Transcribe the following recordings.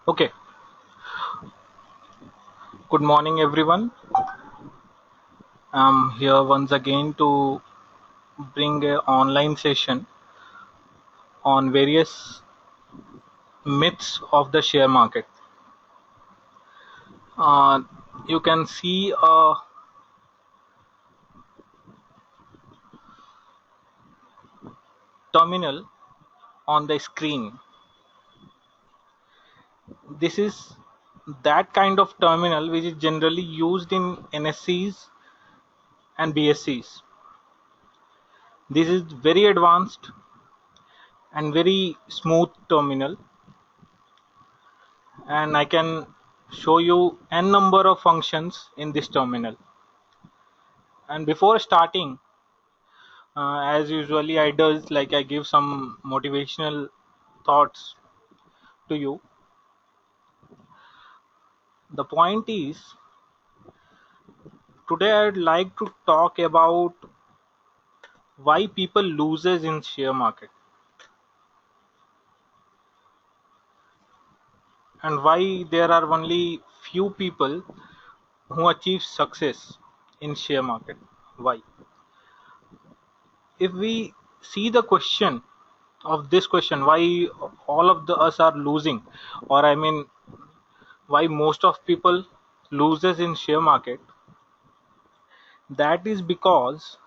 Okay, good morning everyone. I'm here once again to bring a online session on various myths of the share market. Uh, you can see a terminal on the screen. This is that kind of terminal which is generally used in NSCs and BSCs. This is very advanced and very smooth terminal, and I can show you n number of functions in this terminal. And before starting, as usually I does, like I give some motivational thoughts to you. The point is, today I'd like to talk about why people loses in share market and why there are only few people who achieve success in share market. Why? If we see the question of this question, why all of us are losing, or I mean why most of people loses in share market, that is because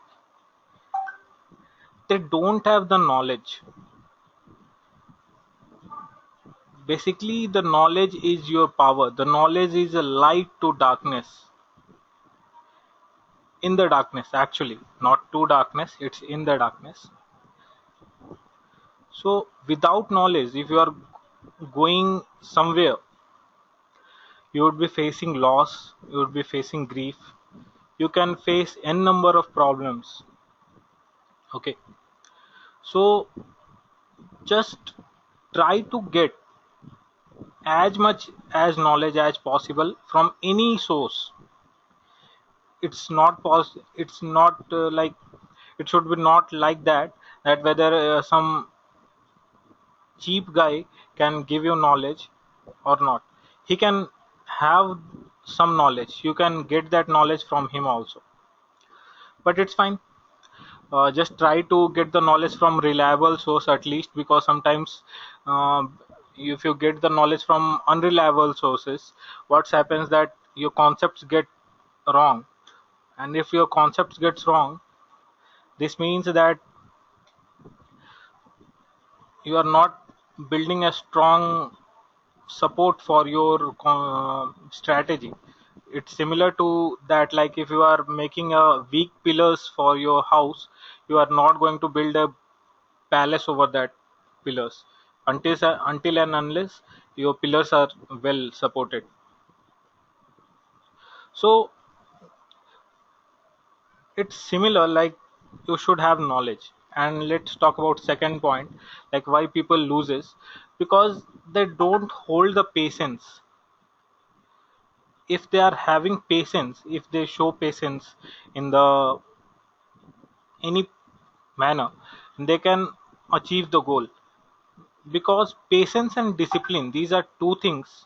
they don't have the knowledge. Basically, the knowledge is your power. The knowledge is a light to darkness. In the darkness, actually, not to darkness, it's in the darkness. So without knowledge, if you are going somewhere, you would be facing loss, you would be facing grief, you can face n number of problems. Okay, so just try to get as much as knowledge as possible from any source. It's not like, it should be not like that whether some cheap guy can give you knowledge or not. He can have some knowledge, you can get that knowledge from him also, but it's fine. Just try to get the knowledge from reliable source at least, because sometimes uh, if you get the knowledge from unreliable sources, what happens that your concepts get wrong. And if your concepts gets wrong, this means that you are not building a strong support for your strategy. It's similar to that, like if you are making a weak pillars for your house, you are not going to build a palace over that pillars until and unless your pillars are well supported. So it's similar, like you should have knowledge. And let's talk about second point, like why people loses, because they don't hold the patience. If they are having patience, if they show patience in the any manner, they can achieve the goal. Because patience and discipline, these are two things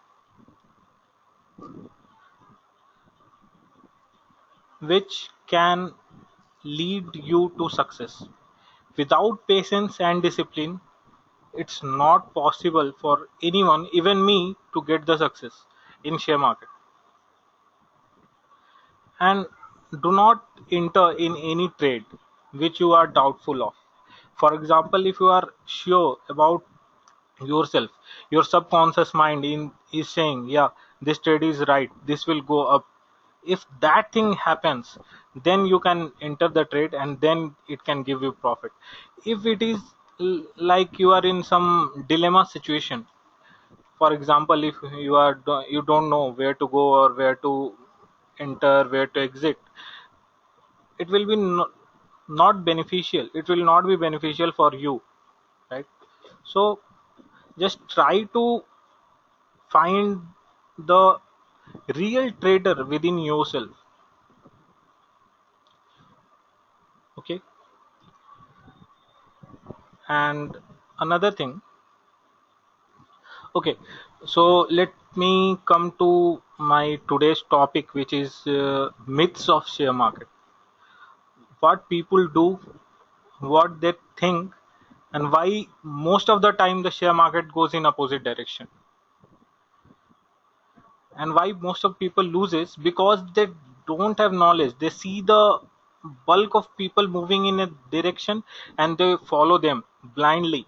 which can lead you to success. Without patience and discipline, it's not possible for anyone, even me, to get the success in share market. And do not enter in any trade which you are doubtful of. For example, if you are sure about yourself, your subconscious mind is saying, yeah, this trade is right, this will go up. If that thing happens, then you can enter the trade and then it can give you profit. If it is like you are in some dilemma situation, for example, if you don't know where to go or where to enter, where to exit, it will be not beneficial, it will not be beneficial for you, right? So just try to find the real trader within yourself. Okay. And another thing, Okay, so let me come to my today's topic, which is myths of share market. What people do, what they think, and why most of the time the share market goes in opposite direction, and why most of people loses because they don't have knowledge. They see the bulk of people moving in a direction and they follow them blindly.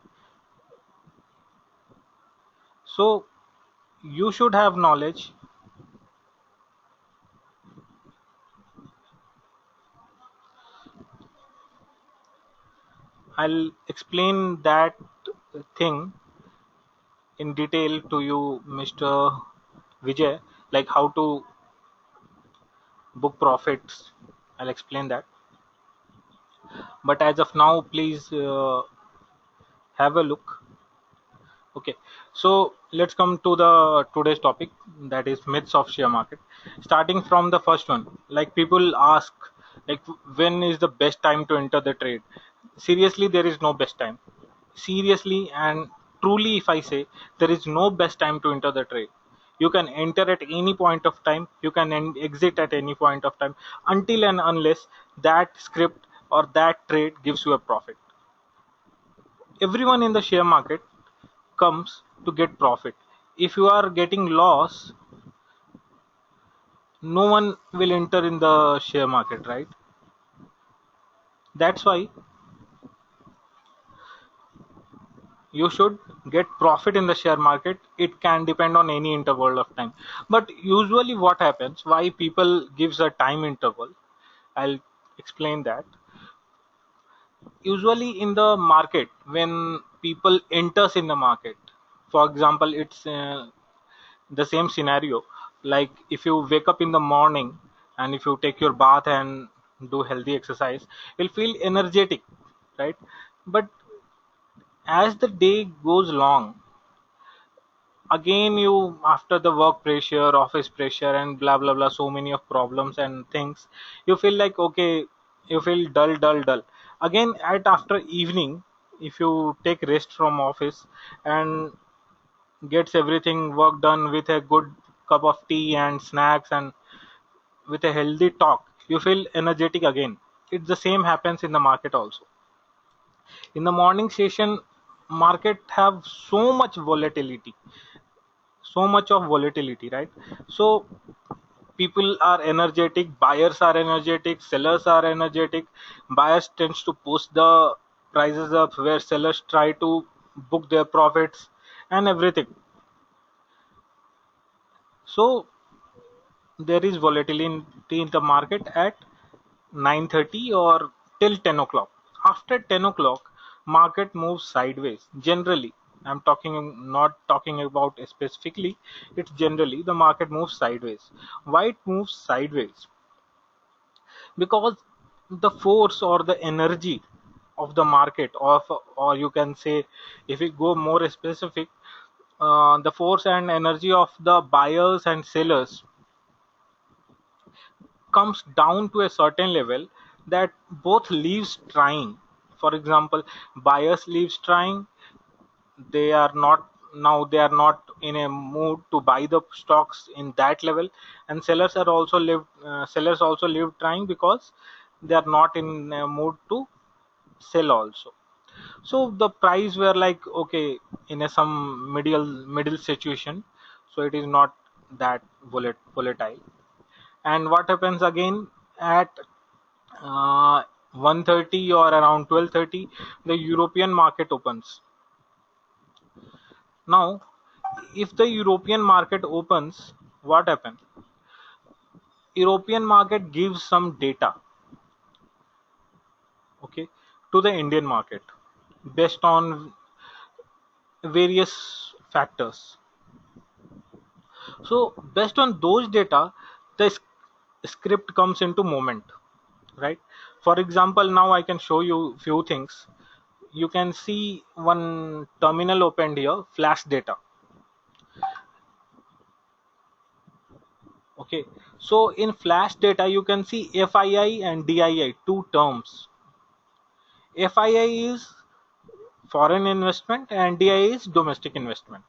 So you should have knowledge. I'll explain that thing in detail to you, Mr. Vijay, like how to book profits. I'll explain that. But as of now, please have a look. Okay, so let's come to the today's topic, that is myths of share market. Starting from the first one, like people ask, like when is the best time to enter the trade? Seriously, there is no best time. Seriously and truly, if I say, there is no best time to enter the trade. You can enter at any point of time. You can exit at any point of time until and unless that script or that trade gives you a profit. Everyone in the share market comes to get profit. If you are getting loss, no one will enter in the share market, right? That's why you should get profit in the share market. It can depend on any interval of time. But usually what happens, why people gives a time interval, I'll explain that. Usually in the market, when people enters in the market, for example, it's the same scenario, like if you wake up in the morning and if you take your bath and do healthy exercise, you'll feel energetic, right? But as the day goes long, again you, after the work pressure, office pressure, and blah blah blah, so many of problems and things, you feel like okay, you feel dull again at after evening. If you take rest from office and gets everything work done with a good cup of tea and snacks and with a healthy talk, you feel energetic again. It the same happens in the market also. In the morning session, market have so much of volatility, right? So people are energetic, buyers are energetic, sellers are energetic. Buyers tends to push the prices up where sellers try to book their profits and everything. So there is volatility in the market at 9:30 or till 10 o'clock. After 10 o'clock, market moves sideways. Generally, I'm talking not talking about specifically, it's generally the market moves sideways. Why it moves sideways? Because the force or the energy of the market, or you can say, if we go more specific, the force and energy of the buyers and sellers comes down to a certain level that both leaves trying. For example, buyers leaves trying. They are not, now they are not in a mood to buy the stocks in that level, and sellers also live trying because they are not in a mood to sell also. So the price were like okay, in a some middle situation, so it is not that volatile. And what happens again at uh, 1:30 or around 12:30, the European market opens. Now if the European market opens, what happens? European market gives some data, okay, to the Indian market based on various factors. So based on those data, the script comes into moment, right? For example, now I can show you few things. You can see one terminal opened here, flash data. Okay, so in flash data you can see FII and DII, two terms. FII is foreign investment and DII is domestic investment.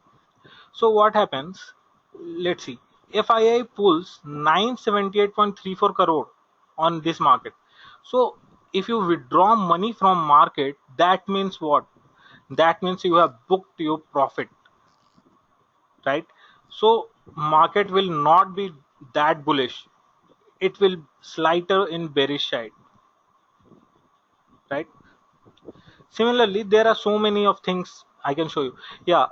So what happens, let's see, FII pulls 978.34 crore on this market. So if you withdraw money from market, that means what? That means you have booked your profit, right? So market will not be that bullish, it will slighter in bearish side, right? Similarly, there are so many of things I can show you. Yeah,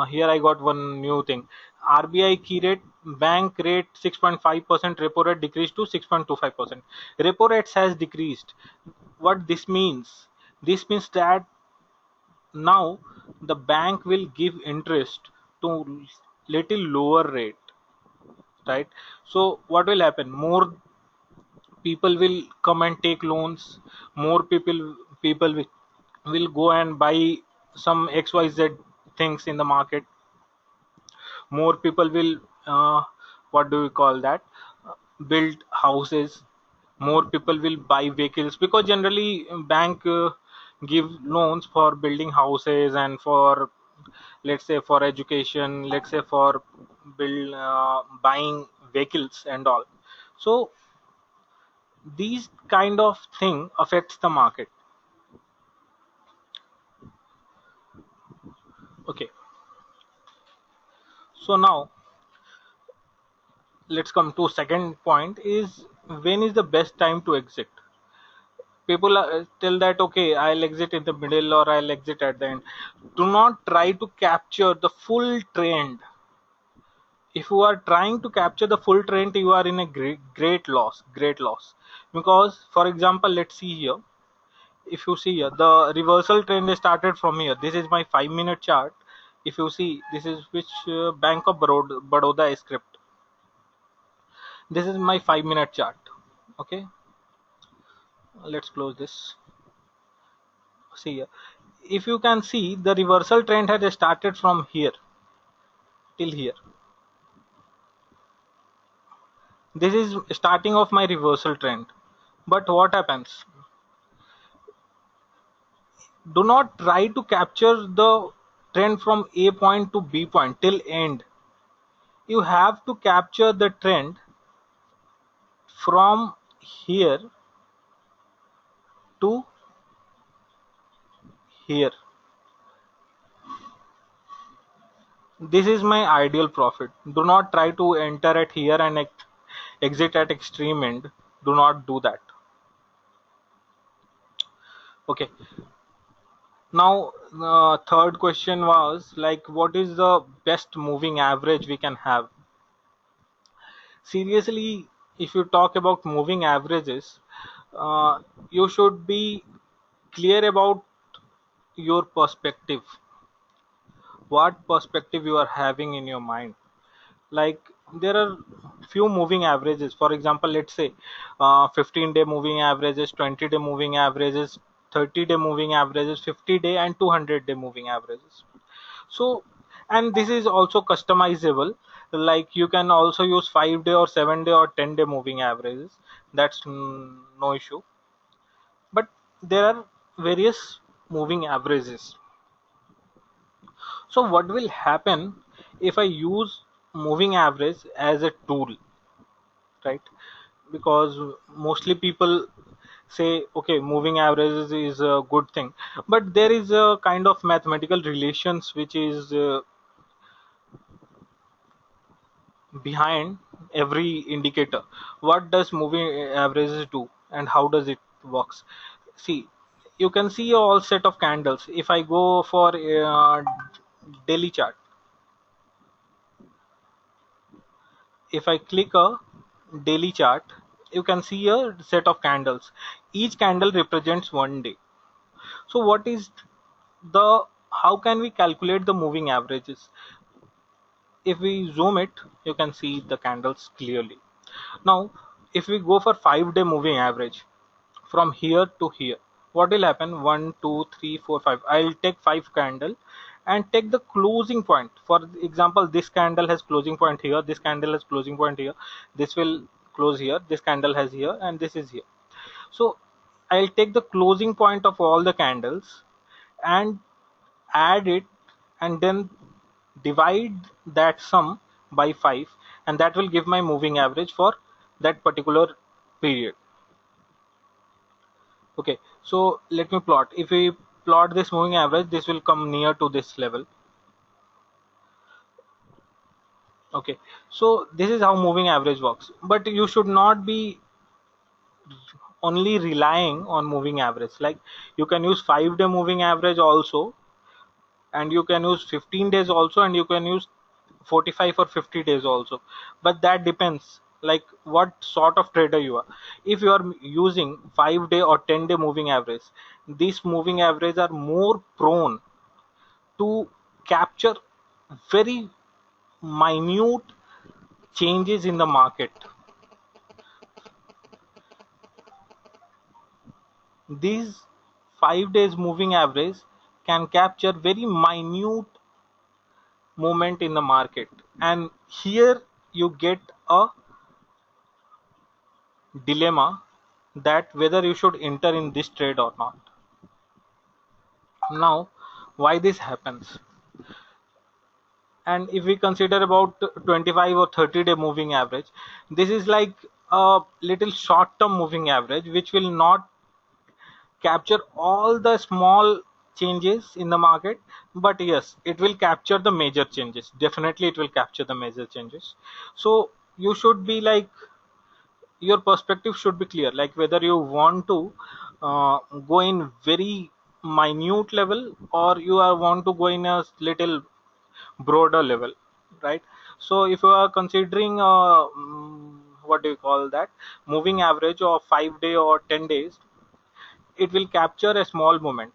here I got one new thing. RBI key rate, bank rate 6.5%, repo rate decreased to 6.25%. Repo rates has decreased. What this means? This means that now the bank will give interest to little lower rate, right? So what will happen? More people will come and take loans. More people will go and buy some XYZ things in the market. More people will what do we call that, build houses. More people will buy vehicles, because generally bank give loans for building houses and for, let's say, for education, let's say for build buying vehicles and all. So these kind of thing affects the market. Okay, so now let's come to second point, is when is the best time to exit. People tell that, okay, I'll exit in the middle or I'll exit at the end. Do not try to capture the full trend. If you are trying to capture the full trend, you are in a great loss. Because for example, let's see here. If you see here, the reversal trend is started from here. This is my 5-minute chart. If you see, this is which Bank of Baroda script. This is my 5-minute chart. Okay, let's close this. See here, if you can see, the reversal trend had started from here till here. This is starting of my reversal trend. But what happens? Do not try to capture the trend from A point to B point till end. You have to capture the trend from here to here. This is my ideal profit. Do not try to enter at here and exit at extreme end. Do not do that. Okay, now third question was like, what is the best moving average we can have? Seriously, if you talk about moving averages, uh, you should be clear about your perspective, what perspective you are having in your mind. Like, there are few moving averages. For example, let's say 15-day moving averages, 20-day moving averages, 30-day moving averages, 50-day and 200-day moving averages. So, and this is also customizable. Like, you can also use 5-day or 7-day or 10-day moving averages. That's no issue. But there are various moving averages. So what will happen if I use moving average as a tool, right? Because mostly people say, okay, moving averages is a good thing, but there is a kind of mathematical relations which is behind every indicator. What does moving averages do and how does it works? See, you can see all set of candles. If I go for daily chart, if I click a daily chart, you can see a set of candles. Each candle represents one day. So what is the, how can we calculate the moving averages? If we zoom it, you can see the candles clearly. Now, if we go for 5-day moving average from here to here, what will happen? 1, 2, 3, 4, 5. I'll take 5 candle and take the closing point. For example, this candle has closing point here, this candle has closing point here, this will close here, this candle has here, and this is here. So I'll take the closing point of all the candles and add it, and then divide that sum by 5, and that will give my moving average for that particular period. Okay, so let me plot. If we plot this moving average, this will come near to this level. Okay, so this is how moving average works, but you should not be only relying on moving average. Like, you can use 5-day moving average also, and you can use 15 days also, and you can use 45 or 50 days also, but that depends like what sort of trader you are. If you are using 5-day or 10-day moving average, these moving average are more prone to capture very minute changes in the market. These 5 days moving average can capture very minute movement in the market, and here you get a dilemma that whether you should enter in this trade or not. Now, why this happens? And if we consider about 25 or 30-day moving average, this is like a little short-term moving average which will not capture all the small changes in the market, but yes, it will capture the major changes. Definitely it will capture the major changes. So you should be like, your perspective should be clear, like whether you want to go in very minute level, or you are want to go in a little broader level, right? So if you are considering what do you call that, moving average of 5-day or 10 days, it will capture a small moment.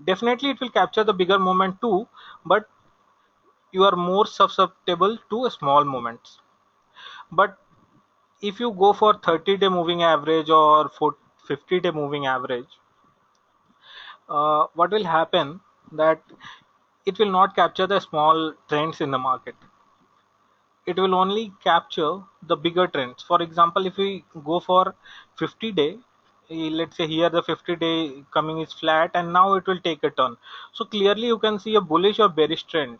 Definitely it will capture the bigger moment too, but you are more susceptible to small moments. But if you go for 30-day moving average or for 50-day moving average, what will happen that it will not capture the small trends in the market. It will only capture the bigger trends. For example, if we go for 50-day, let's say here the 50-day coming is flat and now it will take a turn, so clearly you can see a bullish or bearish trend.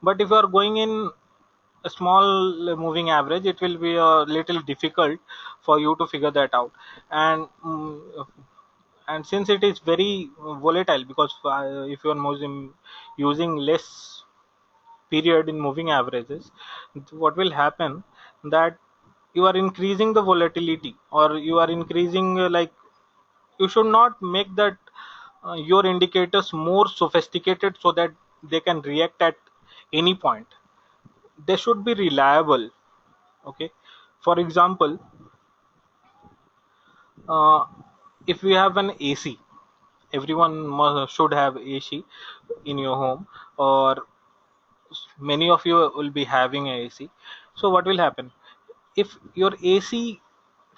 But if you are going in a small moving average, it will be a little difficult for you to figure that out. And since it is very volatile, because if you are using less period in moving averages, what will happen that you are increasing the volatility, or you are increasing like, you should not make that your indicators more sophisticated so that they can react at any point. They should be reliable. Okay, for example, uh, if we have an AC, everyone should have AC in your home, or many of you will be having a AC. So what will happen if your AC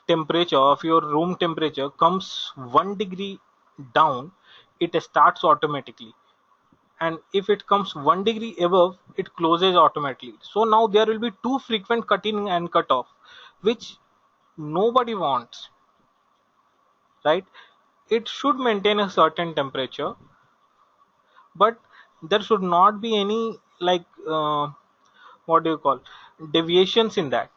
temperature of your room temperature comes 1 degree down? It starts automatically, and if it comes 1 degree above, it closes automatically. So now there will be too frequent cut in and cut off, which nobody wants, right? It should maintain a certain temperature, but there should not be any like what do you call, deviations in that.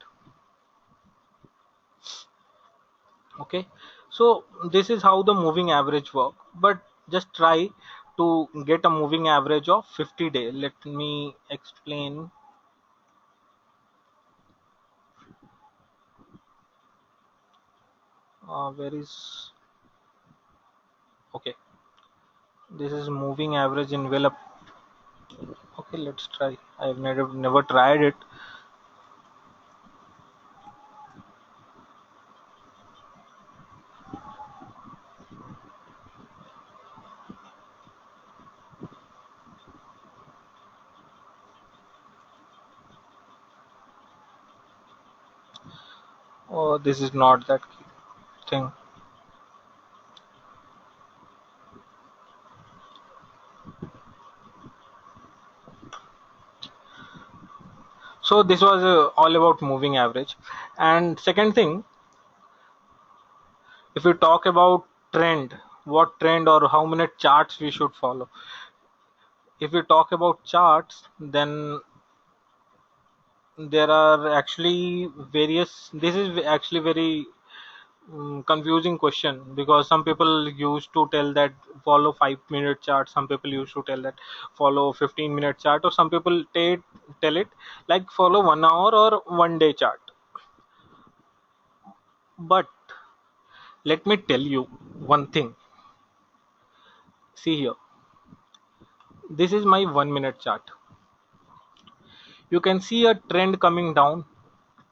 Okay, so this is how the moving average work, but just try to get a moving average of 50 day. Let me explain. Where is, okay, this is moving average envelope. Okay, let's try. I've never tried it. Oh, this is not that thing. So this was all about moving average. And second thing, if we talk about trend, what trend or how many charts we should follow. If we talk about charts, then there are actually various. This is actually very confusing question, because some people used to tell that follow 5 minute chart, some people used to tell that follow 15-minute chart, or some people tell it like follow 1 hour or 1 day chart. But let me tell you one thing. See here, this is my 1 minute chart. You can see a trend coming down,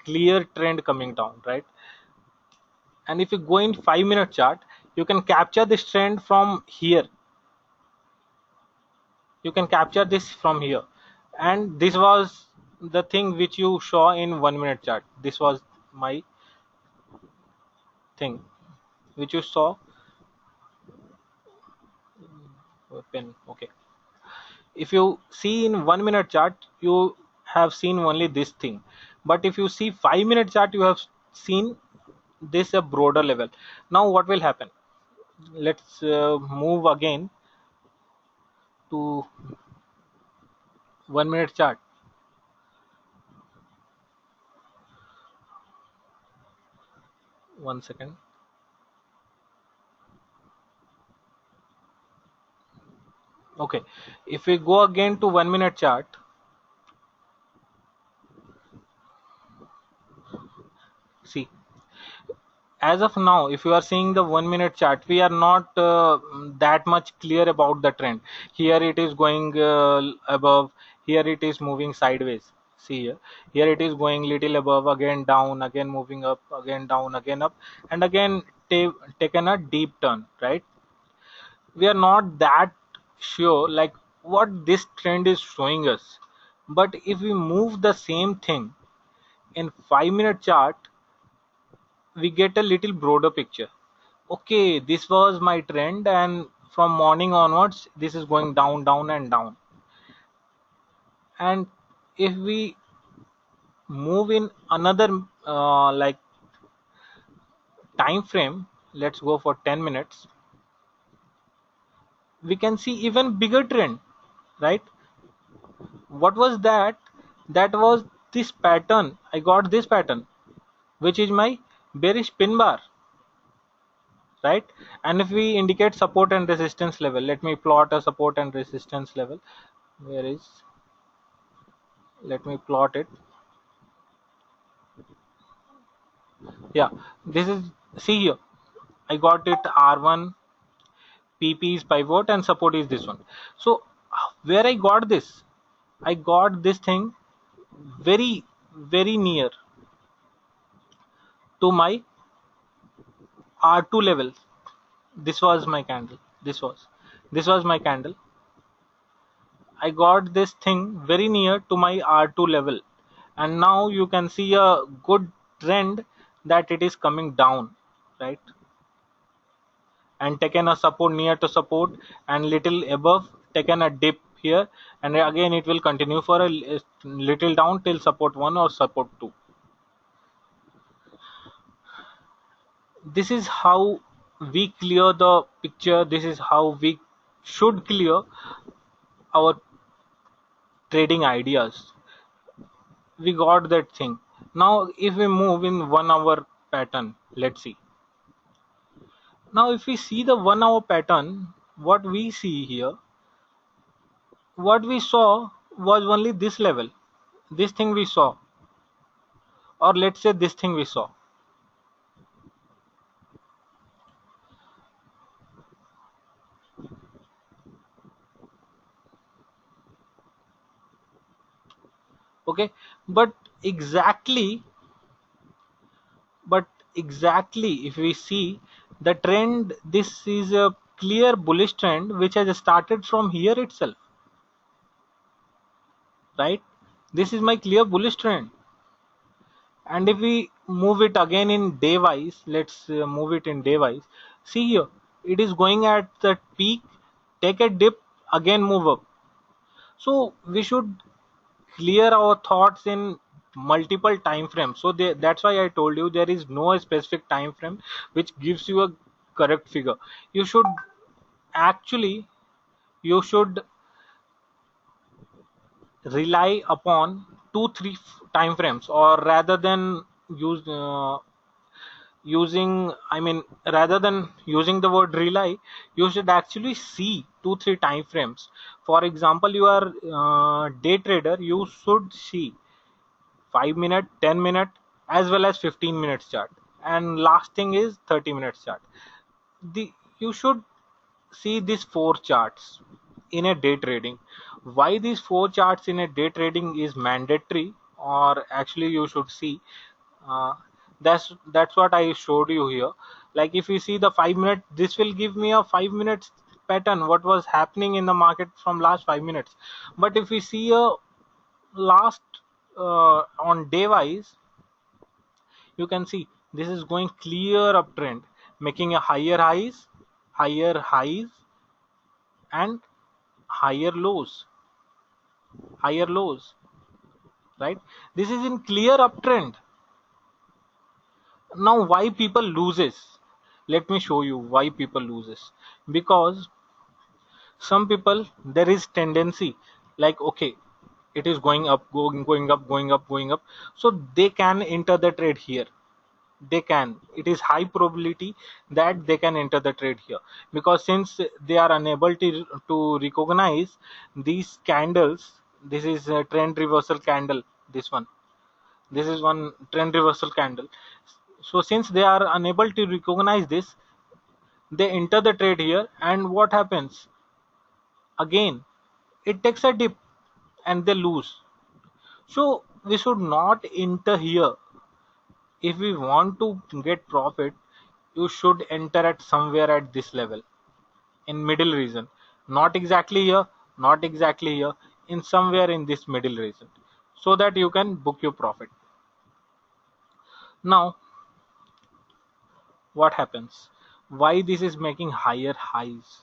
clear trend coming down, right? And if you go in 5 minute chart, you can capture this trend from here. You can capture this from here. And this was the thing which you saw in 1 minute chart. This was my thing which you saw. Pen, okay. If you see in 1 minute chart, you have seen only this thing. But if you see 5 minute chart, you have seen this a broader level. Now what will happen? Let's move again to 1 minute chart. One second. Okay, if we go again to 1 minute chart, see, as of now, if you are seeing the 1 minute chart, we are not that much clear about the trend. Here it is going above, here it is moving sideways. See here it is going little above, again down, again moving up, again down, again up, and again taken a deep turn, right? We are not that sure like what this trend is showing us. But if we move the same thing in 5 minute chart, we get a little broader picture. Okay, this was my trend, and from morning onwards this is going down, down and down. And if we move in another like time frame, let's go for 10 minutes, we can see even bigger trend, right? What was that? That was this pattern. I got this pattern, which is my bearish pin bar, right? And if we indicate support and resistance level, let me plot a support and resistance level. Where is, let me plot it. Yeah, this is, see here, I got it R1, PP is pivot, and support is this one. So where I got this, I got this thing very very near to my R2 level. This was my candle, this was my candle. I got this thing very near to my R2 level, and now you can see a good trend that it is coming down, right? And taken a support near to support, and little above taken a dip here, and again it will continue for a little down till support 1 or support 2. This is how we clear the picture. This is how we should clear our trading ideas. We got that thing. Now if we move in 1 hour pattern, let's see. Now if we see the 1 hour pattern, what we see here, what we saw was only this level, this thing we saw, or let's say this thing we saw. Okay, but exactly, but exactly if we see the trend, this is a clear bullish trend which has started from here itself, right? This is my clear bullish trend. And if we move it again in day wise, let's move it in day wise. See here, it is going at the peak, take a dip, again move up. So we should clear our thoughts in multiple time frames. So that's why I told you there is no specific time frame which gives you a correct figure. You should actually, you should rely upon 2 3 time frames, or rather than use using I mean rather than using the word rely, you should actually see 2 3 time frames. For example, you are day trader, you should see 5 minute, 10 minute, as well as 15 minutes chart, and last thing is 30 minutes chart. The You should see these four charts in a day trading. Why these four charts in a day trading is mandatory, or actually you should see, uh, that's what I showed you here. Like if you see the 5 minute, this will give me a 5 minutes pattern what was happening in the market from last 5 minutes. But if we see a last on day wise, you can see this is going clear uptrend, making a higher highs and higher lows, higher lows, right? This is in clear uptrend. Now why people loses? Let me show you why people loses. Because some people, there is tendency, like okay, it is going up, going up, going up, going up, so they can enter the trade here. They can, it is high probability that they can enter the trade here, because since they are unable to recognize these candles. This is a trend reversal candle, this is one trend reversal candle. So since they are unable to recognize this, they enter the trade here, and what happens again, it takes a dip and they lose. So we should not enter here. If we want to get profit, you should enter at somewhere at this level, in middle region, not exactly here, not exactly here, in somewhere in this middle region, so that you can book your profit. Now what happens, why this is making higher highs,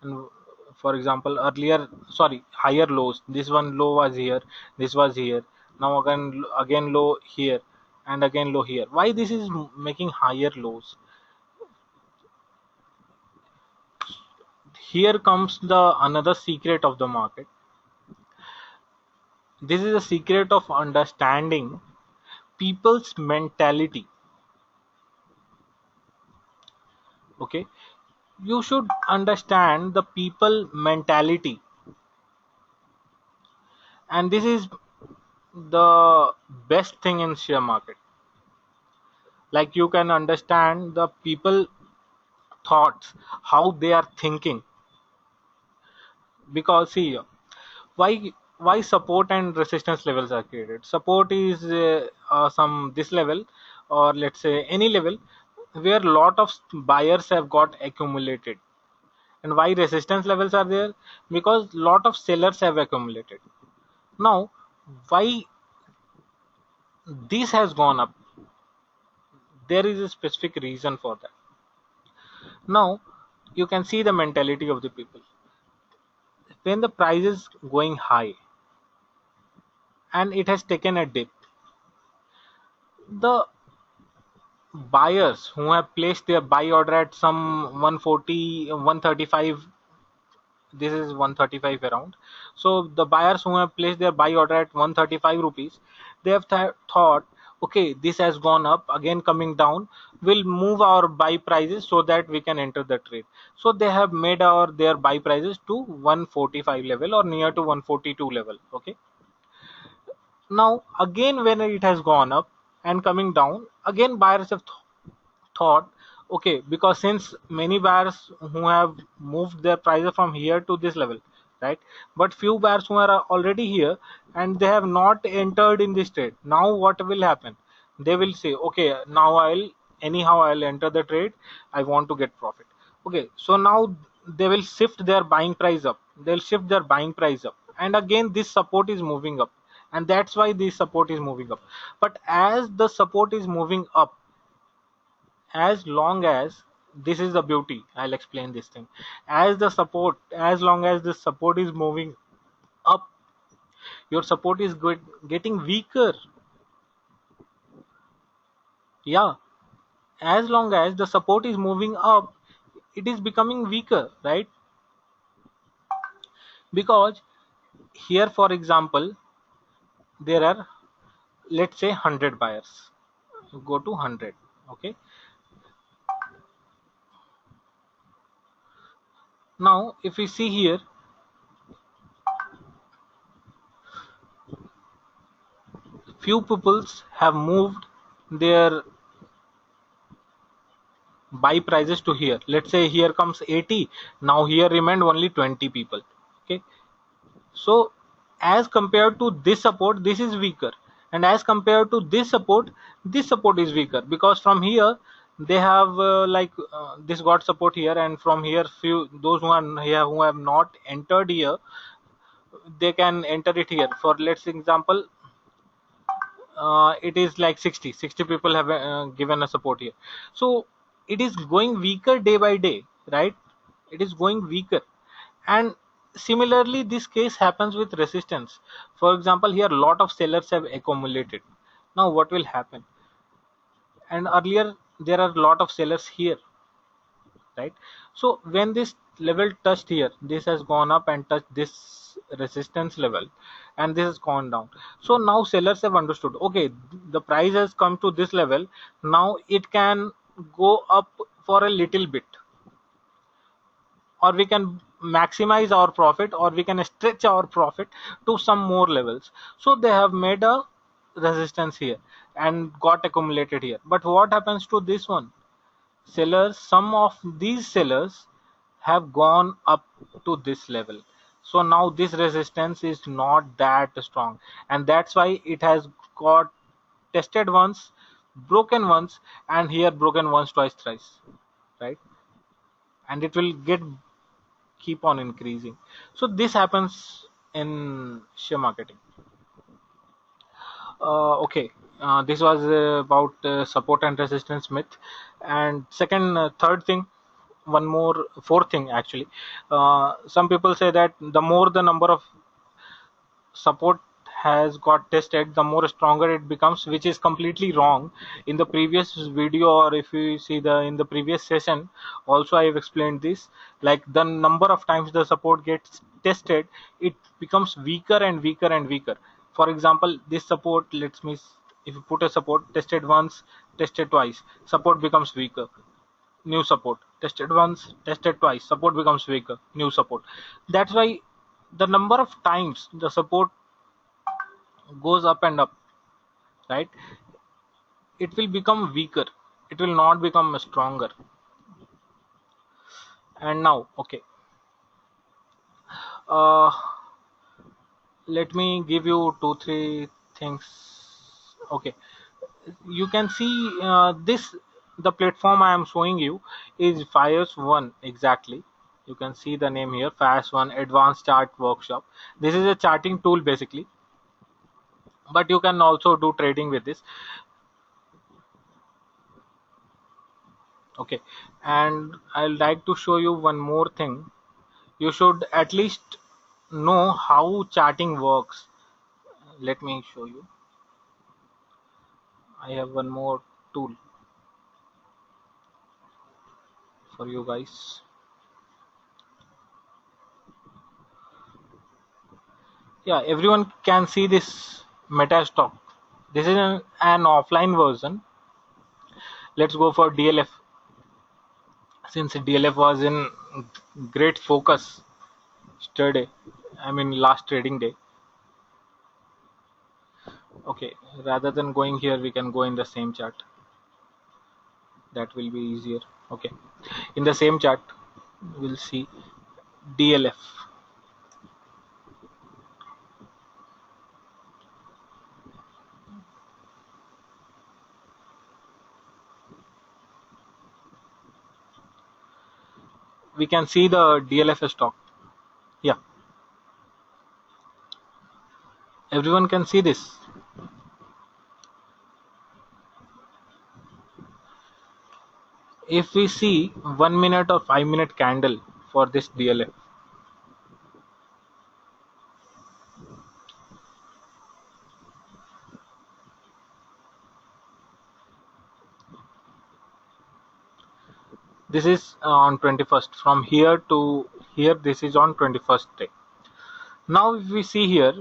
and for example earlier, sorry, higher lows. This one low was here, this was here, now again low here, and again low here. Why this is making higher lows? Here comes the another secret of the market. This is a secret of understanding people's mentality. Okay, you should understand the people mentality, and this is the best thing in share market. Like you can understand the people thoughts, how they are thinking. Because see, why support and resistance levels are created? Support is some this level, or let's say any level where lot of buyers have got accumulated. And why resistance levels are there? Because lot of sellers have accumulated. Now why this has gone up? There is a specific reason for that. Now you can see the mentality of the people. When the price is going high and it has taken a dip, the buyers who have placed their buy order at some 140, 135, this is 135 around. So the buyers who have placed their buy order at 135 rupees, they have thought, okay, this has gone up, again coming down, will move our buy prices so that we can enter the trade. So they have made their buy prices to 145 level, or near to 142 level. Okay, now again when it has gone up and coming down, again buyers have thought, okay, because since many buyers who have moved their prices from here to this level, right? But few buyers who are already here and they have not entered in this trade. Now what will happen? They will say, okay, now I'll enter the trade, I want to get profit. Okay, so now they will shift their buying price up, they'll shift their buying price up, and again this support is moving up, and that's why this support is moving up. But as the support is moving up, as long as, this is the beauty, I'll explain this thing, as long as the support is moving up, your support is getting weaker. Yeah, as long as the support is moving up, it is becoming weaker, right? Because Here for example there are, let's say, 100 buyers. Go to 100. Okay, now if we see here, few peoples have moved their buy prices to here. Let's say here comes 80, now here remained only 20 people. Okay, so as compared to this support, this is weaker, and as compared to this support is weaker, because from here they have this got support here, and from here few those who are here who have not entered here, they can enter it here. For let's example, it is like 60 people have given a support here. So it is going weaker day by day, right? It is going weaker. And similarly this case happens with resistance. For example, here a lot of sellers have accumulated. Now what will happen? And earlier there are a lot of sellers here, right? So when this level touched here, this has gone up and touched this resistance level, and this has gone down. So now sellers have understood, okay, the price has come to this level, now it can go up for a little bit, or we can maximize our profit, or we can stretch our profit to some more levels. So they have made a resistance here and got accumulated here. But what happens to this one? Sellers, some of these sellers have gone up to this level. So now this resistance is not that strong, and that's why it has got tested once, broken once, and here broken once, twice, thrice, right? And it will get keep on increasing. So this happens in share marketing. Okay, this was about support and resistance myth. And second, third thing, one more, fourth thing actually. Some people say that the more the number of support has got tested, the more stronger it becomes, which is completely wrong. In the previous video, or if you see the in the previous session, also I have explained this. Like the number of times the support gets tested, it becomes weaker and weaker and weaker. For example, this support, if you put a support, tested once, tested twice, support becomes weaker, new support, tested once, tested twice, support becomes weaker, new support. That's why the number of times the support goes up and up, right, it will become weaker, it will not become stronger. And now, okay, uh let me give you two three things. Okay, you can see this, the platform I am showing you is Fires One exactly. You can see the name here, Fast One Advanced Chart Workshop. This is a charting tool basically, but you can also do trading with this. Okay, and I'd like to show you one more thing. You should at least know how charting works. Let me show you. I have one more tool for you guys. Yeah, everyone can see this Metastock. This is an offline version. Let's go for DLF. Since DLF was in great focus yesterday, I mean last trading day. Okay, rather than going here, we can go in the same chart. That will be easier. Okay, in the same chart, we'll see DLF. We can see the DLF stock. Yeah, everyone can see this. If we see 1 minute or 5 minute candle for this DLF, this is on 21st. From here to here, this is on 21st day. Now if we see here,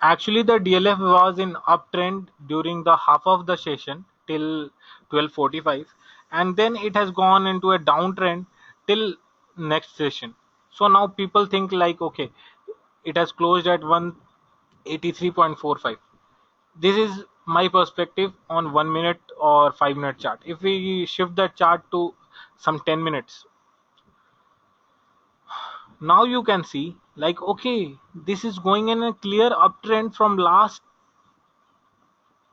actually the DLF was in uptrend during the half of the session till 12:45, and then it has gone into a downtrend till next session. So now people think like, okay, it has closed at 183.45. This is my perspective on 1 minute or 5 minute chart. If we shift that chart to some 10 minutes, now you can see like, okay, this is going in a clear uptrend from last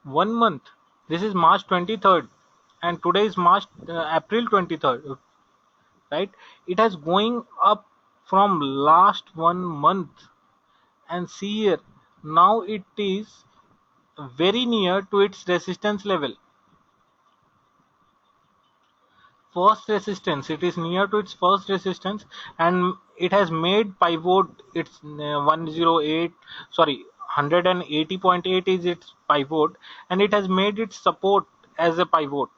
1 month. This is March 23rd, and today is March April 23rd, right? It has going up from last 1 month, and see here, now it is very near to its resistance level. First resistance, it is near to its first resistance, and it has made pivot. It's 108, sorry, 180.8 is its pivot, and it has made its support as a pivot.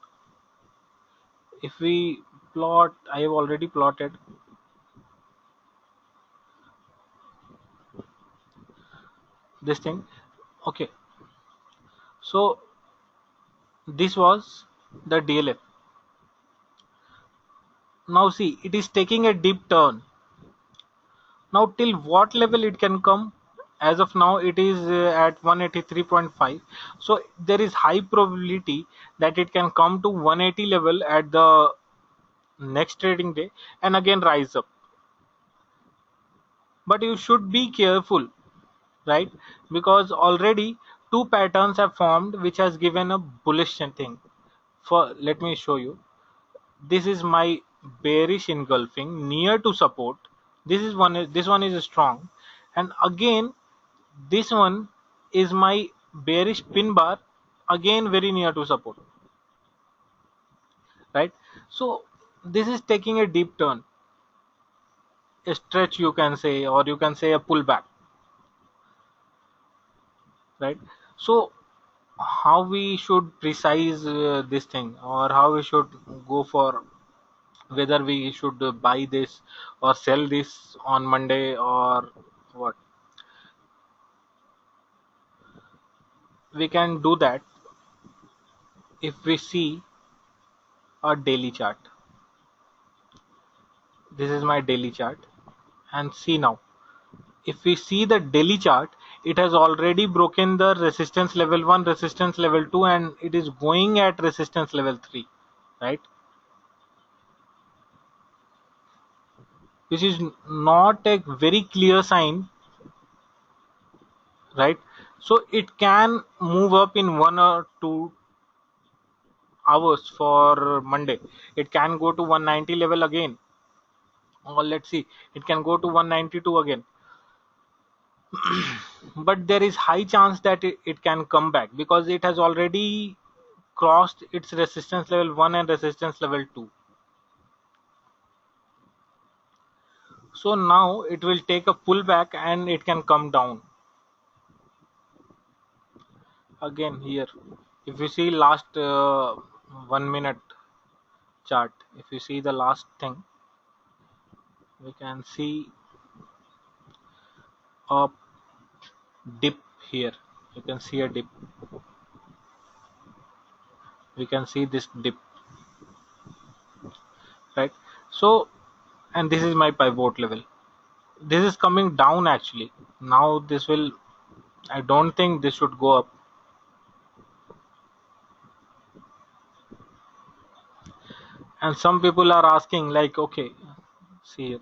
If we plot, I have already plotted this thing. Okay, so this was the DLF. Now see, it is taking a deep turn. Now till what level it can come? As of now it is at 183.5, so there is high probability that it can come to 180 level at the next trading day and again rise up. But you should be careful, right? Because already two patterns have formed which has given a bullish thing. For let me show you, this is my bearish engulfing near to support. This one is strong, and again this one is my bearish pin bar, again very near to support, right? So this is taking a deep turn, a stretch you can say, or you can say a pullback, right? So how we should precise this thing, or how we should go for whether we should buy this or sell this on Monday or what? We can do that if we see a daily chart. This is my daily chart, and see now, if we see the daily chart, it has already broken the resistance level 1, resistance level 2, and it is going at resistance level 3, right? Which is not a very clear sign, right? So it can move up in 1 or 2 hours. For Monday it can go to 190 level again, or let's see, it can go to 192 again. But there is high chance that it can come back because it has already crossed its resistance level 1 and resistance level 2. So now it will take a pullback and it can come down again here. If you see last 1 minute chart, if you see the last thing, we can see a dip here. You can see a dip. We can see this dip, right? So, and this is my pivot level. This is coming down actually. Now this will, I don't think this should go up. And some people are asking like, okay, see here,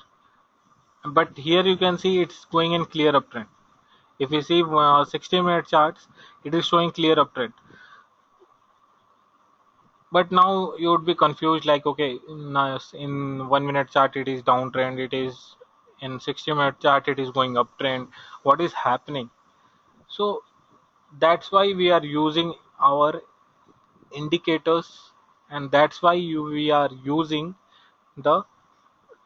but here you can see it's going in clear uptrend. If you see 60-minute charts, it is showing clear uptrend. But now you would be confused like, okay, in 1 minute chart it is downtrend, it is in 60-minute chart it is going uptrend. What is happening? So that's why we are using our indicators, and that's why we are using the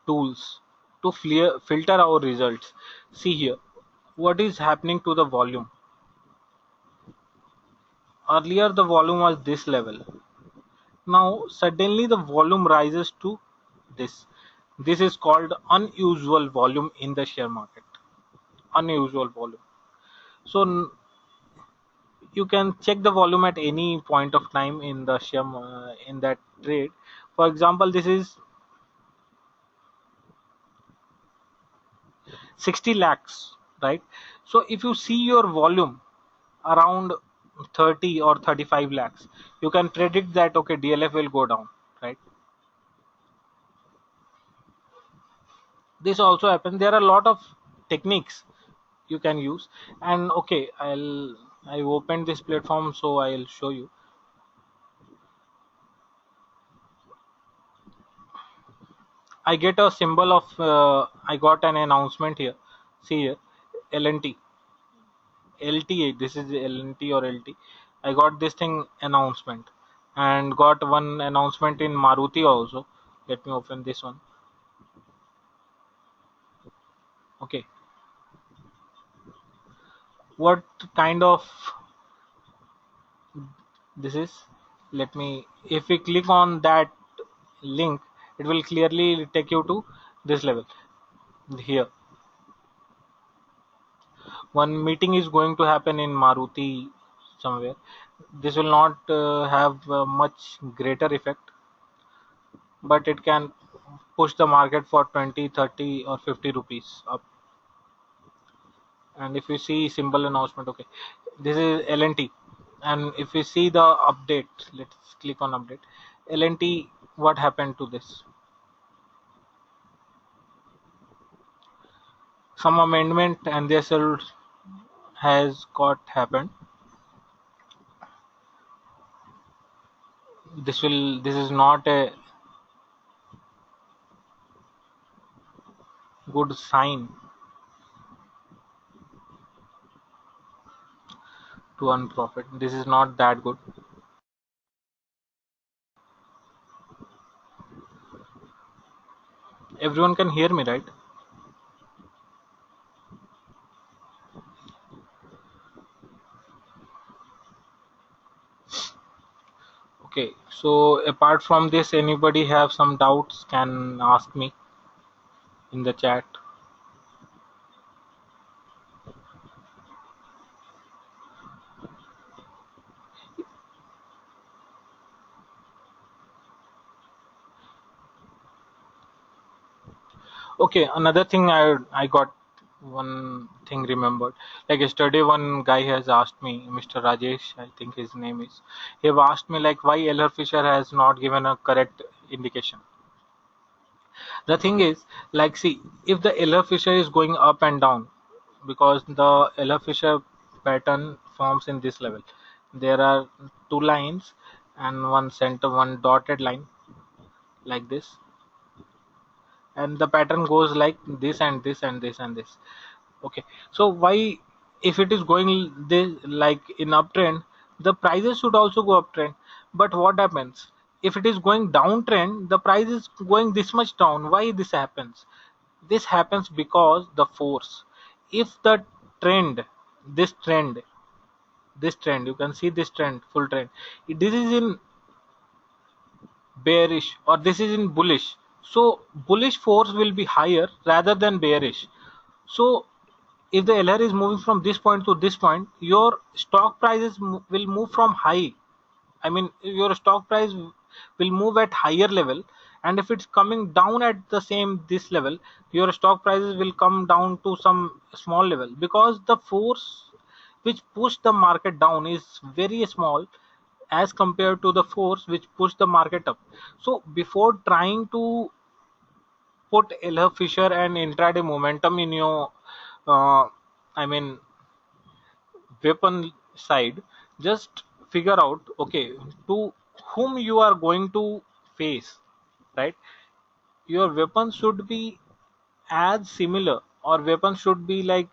tools to filter our results. See here, what is happening to the volume. Earlier the volume was this level. Now suddenly the volume rises to this. This is called unusual volume in the share market. unusual volume. So you can check the volume at any point of time in the share in that trade. For example, this is 60 lakhs, right? So if you see your volume around 30 or 35 lakhs, you can predict that okay, DLF will go down, right? This also happens. There are a lot of techniques you can use. And okay, I opened this platform, so I'll show you. I get a symbol of I got an announcement here. See here, LNT, LTA. This is LNT or LT. I got this thing announcement, and got one announcement in Maruti also. Let me open this one. Okay, what kind of this is? Let me. If we click on that link, it will clearly take you to this level here. One meeting is going to happen in Maruti somewhere. This will not have much greater effect, but it can push the market for 20, 30, or 50 rupees up. And if you see symbol announcement, okay, this is LNT. And if we see the update, let's click on update. LNT, what happened to this? Some amendment and this has got happened. This is not a good sign to earn profit. This is not that good. Everyone can hear me, right? Okay, so apart from this, anybody have some doubts can ask me in the chat. Okay, another thing I got one thing remembered. Like yesterday, one guy has asked me, Mr. Rajesh, I think his name is. He have asked me like why LR Fisher has not given a correct indication. The thing is, like, see, if the LR Fisher is going up and down, because the LR Fisher pattern forms in this level, there are two lines and one center, one dotted line like this, and the pattern goes like this and this and this and this. Okay, so why, if it is going this like in uptrend, the prices should also go uptrend. But what happens if it is going downtrend, the price is going this much down? Why this happens? This happens because the force, if the trend, this trend, this trend, you can see this trend, full trend, this is in bearish or this is in bullish, so bullish force will be higher rather than bearish. So if the LR is moving from this point to this point, your stock prices will move from high. I mean, your stock price will move at higher level, and if it's coming down at the same this level, your stock prices will come down to some small level, because the force which pushed the market down is very small as compared to the force which pushed the market up. So before trying to put Eller Fisher and intraday momentum in your I mean weapon side, just figure out okay to whom you are going to face, right? Your weapon should be as similar, or weapon should be like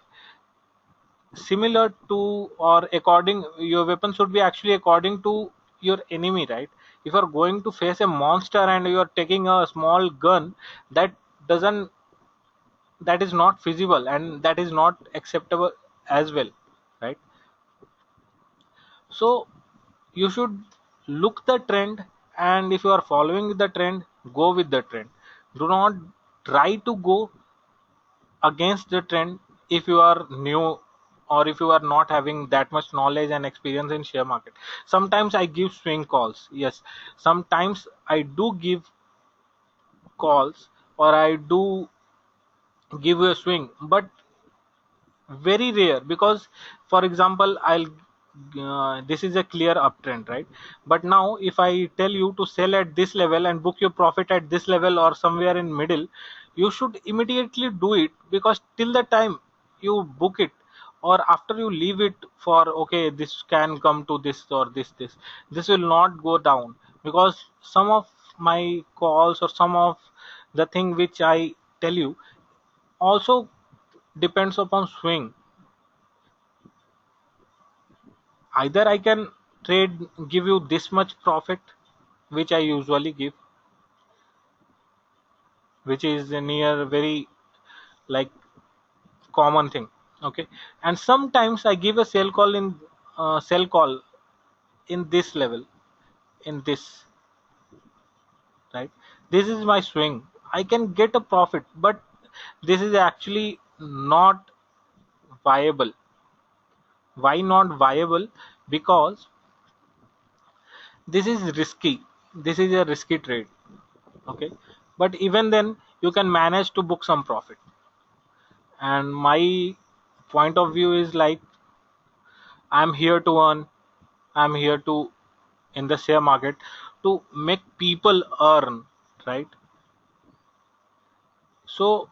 similar to, or according, your weapon should be actually according to your enemy, right? If you are going to face a monster and you are taking a small gun, that doesn't, that is not feasible and that is not acceptable as well, right? So you should look the trend, and if you are following the trend, go with the trend. Do not try to go against the trend, if you are new, or if you are not having that much knowledge and experience in share market. Sometimes I give swing calls, yes. Sometimes I do give calls, or I do give you a swing, but very rare. Because for example, I'll this is a clear uptrend, right? But now if I tell you to sell at this level and book your profit at this level or somewhere in middle, you should immediately do it, because till the time you book it, or after you leave it for, okay, this can come to this, or this will not go down. Because some of my calls, or some of the thing which I tell you, also depends upon swing. Either I can trade, give you this much profit, which I usually give, which is near very like common thing. Okay. And sometimes I give a sell call in this level, in this, right? This is my swing. I can get a profit, but this is actually not viable. Why not viable? Because this is risky. This is a risky trade. Okay. But even then you can manage to book some profit. And my point of view is like, I'm here to earn. I'm here to, in the share market, to make people earn, right? So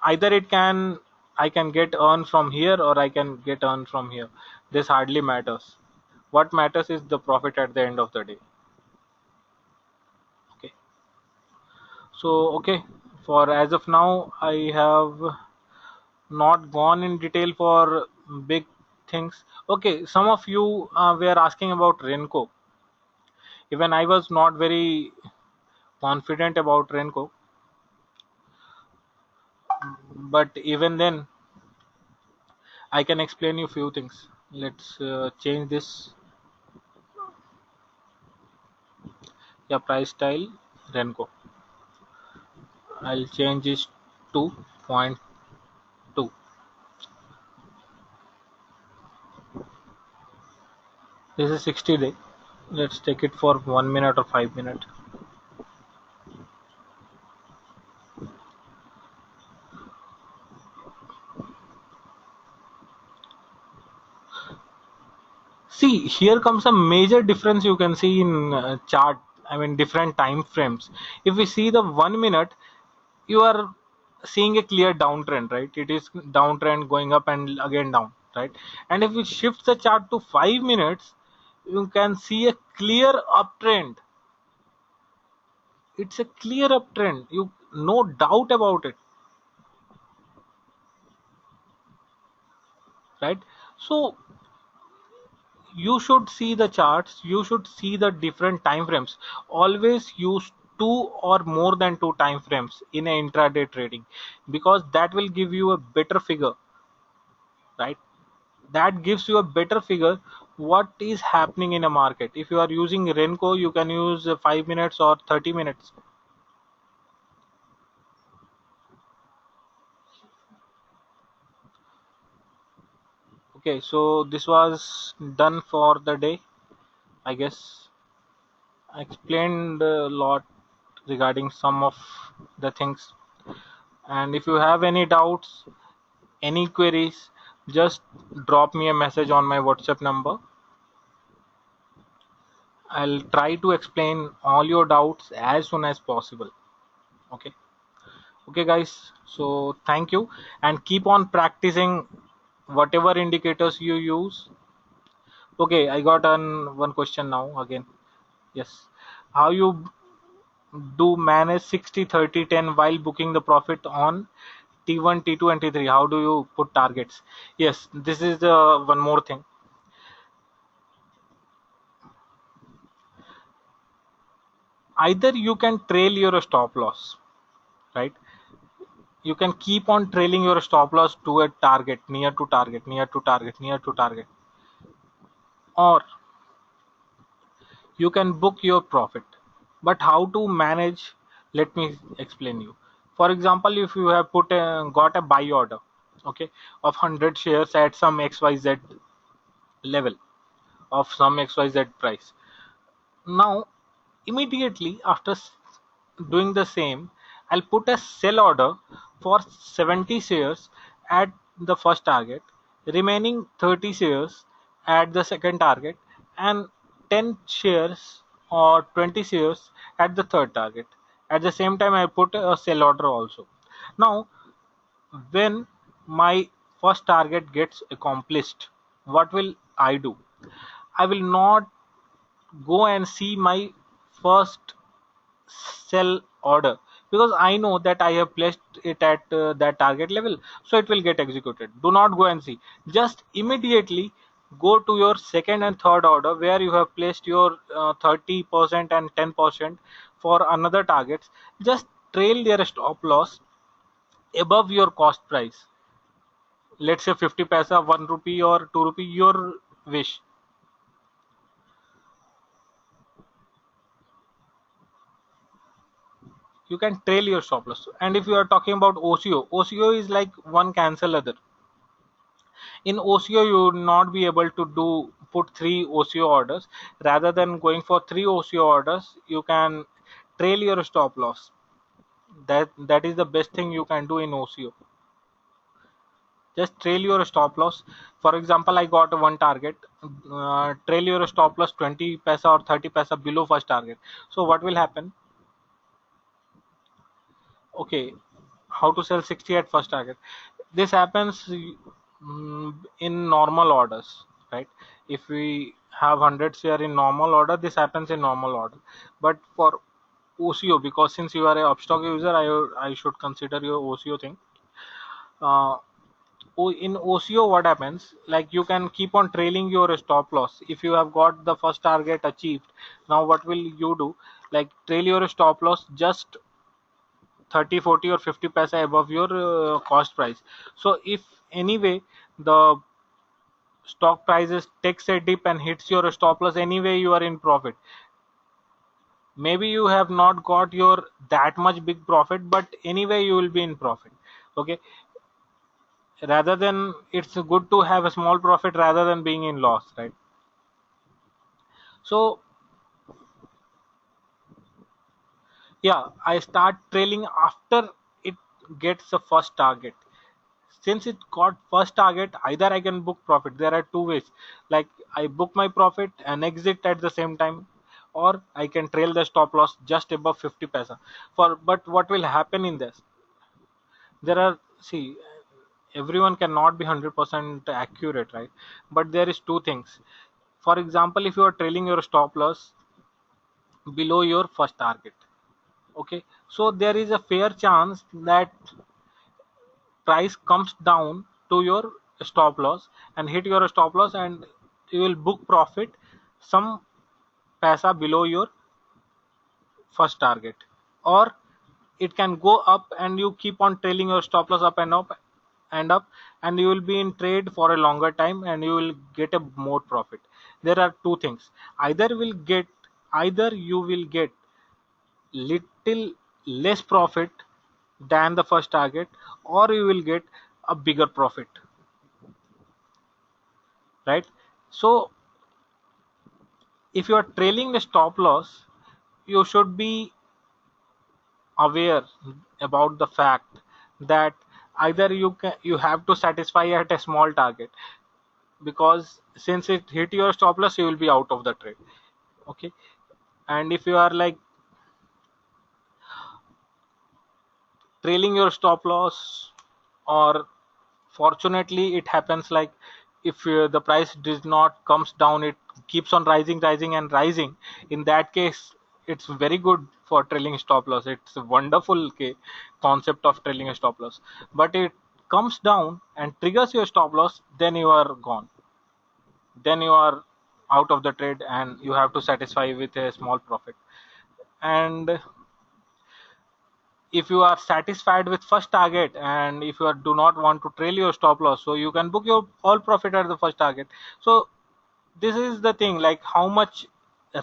either it can, I can get earn from here, or I can get earn from here. This hardly matters. What matters is the profit at the end of the day. Okay. So okay, for as of now I have not gone in detail for big things. Okay, some of you were asking about Renko. Even I was not very confident about Renko, but even then I can explain you few things. Let's change this. Yeah, price style Renko. I'll change this to point 2. This is 60 day. Let's take it for 1 minute or 5 minutes. See, here comes a major difference you can see in chart. I mean, different time frames. If we see the 1 minute, you are seeing a clear downtrend, right? It is downtrend going up and again down, right? And if we shift the chart to 5 minutes, you can see a clear uptrend. It's a clear uptrend. You no doubt about it, right? So you should see the charts, you should see the different time frames. Always use two or more than two time frames in a intraday trading, because that will give you a better figure, right? That gives you a better figure what is happening in a market. If you are using Renko, you can use 5 minutes or 30 minutes. Okay, so this was done for the day, I guess. I explained a lot regarding some of the things. And if you have any doubts, any queries, just drop me a message on my WhatsApp number. I'll try to explain all your doubts as soon as possible. Okay. Okay, guys. So thank you, and keep on practicing whatever indicators you use. Okay, I got one question now again. Yes. How you do manage 60-30-10 while booking the profit on T1, T2, and T3? How do you put targets? Yes, this is one more thing. Either you can trail your stop loss, right? You can keep on trailing your stop loss to a target, near to target, near to target, near to target, or you can book your profit. But how to manage? Let me explain you. For example, if you have got a buy order, okay, of 100 shares at some XYZ level, of some XYZ price. Now, immediately after doing the same, I'll put a sell order for 70 shares at the first target, remaining 30 shares at the second target, and 10 shares or 20 shares at the third target. At the same time, I put a sell order also. Now, when my first target gets accomplished, what will I do? I will not go and see my first sell order, because I know that I have placed it at that target level, so it will get executed. Do not go and see. Just immediately go to your second and third order where you have placed your 30% and 10% for another targets. Just trail their stop loss above your cost price. Let's say 50 paisa, 1 rupee or 2 rupee, your wish. You can trail your stop loss. And if you are talking about OCO is like one cancel other. In OCO, you would not be able to do put three OCO orders. Rather than going for three OCO orders, you can trail your stop loss. That is the best thing you can do in OCO. Just trail your stop loss. For example, I got one target. Trail your stop loss 20 paisa or 30 paisa below first target. So what will happen? Okay, how to sell 60 at first target. This happens in normal orders, right? If we have 100 share in normal order, this happens in normal order. But for OCO, because since you are a upstock user, I should consider your OCO thing. uh, in OCO, what happens, like you can keep on trailing your stop loss. If you have got the first target achieved, now what will you do? Like trail your stop loss just 30, 40 or 50 paisa above your cost price. So if anyway the stock prices takes a dip and hits your stop loss, anyway you are in profit. Maybe you have not got your that much big profit, but anyway you will be in profit. Okay, rather than, it's good to have a small profit rather than being in loss, right? So yeah, I start trailing after it gets the first target. Since it got first target, either I can book profit. There are two ways. Like I book my profit and exit at the same time, or I can trail the stop loss just above 50 paisa. For but what will happen in this? There are, see, everyone cannot be 100% accurate, right? But there is two things. For example, if you are trailing your stop loss below your first target, okay, so there is a fair chance that price comes down to your stop loss and hit your stop loss, and you will book profit some paisa below your first target. Or it can go up and you keep on trailing your stop loss up and up and up, and you will be in trade for a longer time and you will get a more profit. There are two things. Either you will get little less profit than the first target, or you will get a bigger profit, right? So if you are trailing the stop loss, you should be aware about the fact that either you have to satisfy at a small target, because since it hit your stop loss, you will be out of the trade. Okay, and if you are like trailing your stop loss, or fortunately it happens like, if the price does not comes down, it keeps on rising and rising. In that case, it's very good for trailing stop loss. It's a wonderful concept of trailing a stop loss. But it comes down and triggers your stop loss, then you are gone. Then you are out of the trade and you have to satisfy with a small profit. And if you are satisfied with first target, and if you do not want to trail your stop loss, so you can book your all profit at the first target. So this is the thing, like how much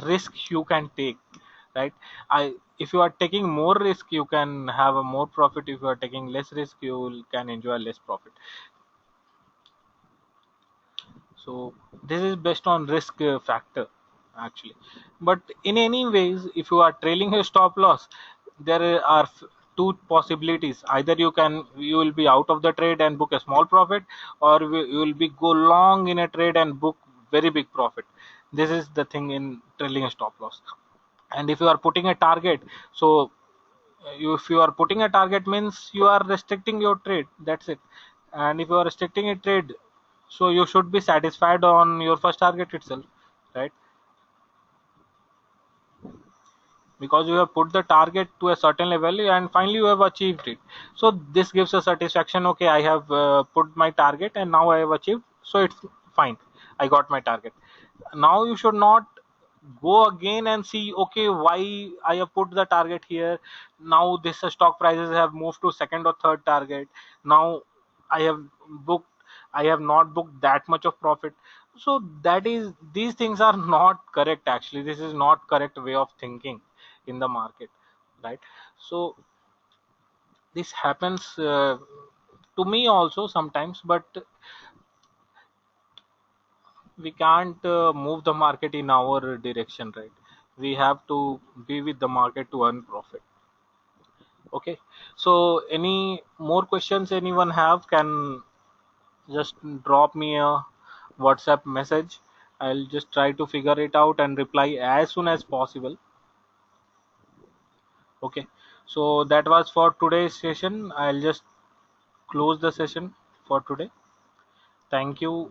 risk you can take, right? I If you are taking more risk, you can have a more profit. If you are taking less risk, can enjoy less profit. So this is based on risk factor actually. But in any ways, if you are trailing a stop loss, there are two possibilities: either you will be out of the trade and book a small profit, or you will be go long in a trade and book very big profit. This is the thing in trailing a stop loss. And if you are putting a target, so if you are putting a target means you are restricting your trade, that's it. And if you are restricting a trade, so you should be satisfied on your first target itself, right? Because you have put the target to a certain level and finally you have achieved it. So this gives a satisfaction: okay, I have put my target and now I have achieved, so it's fine, I got my target. Now you should not go again and see, okay, why I have put the target here, now this stock prices have moved to second or third target, now I have booked, I have not booked that much of profit. So that is, these things are not correct actually. This is not correct way of thinking in the market, right? So this happens to me also sometimes, but we can't move the market in our direction, right? We have to be with the market to earn profit. Okay, so any more questions anyone have, can just drop me a WhatsApp message. I'll just try to figure it out and reply as soon as possible. Okay, so that was for today's session. I'll just close the session for today. Thank you.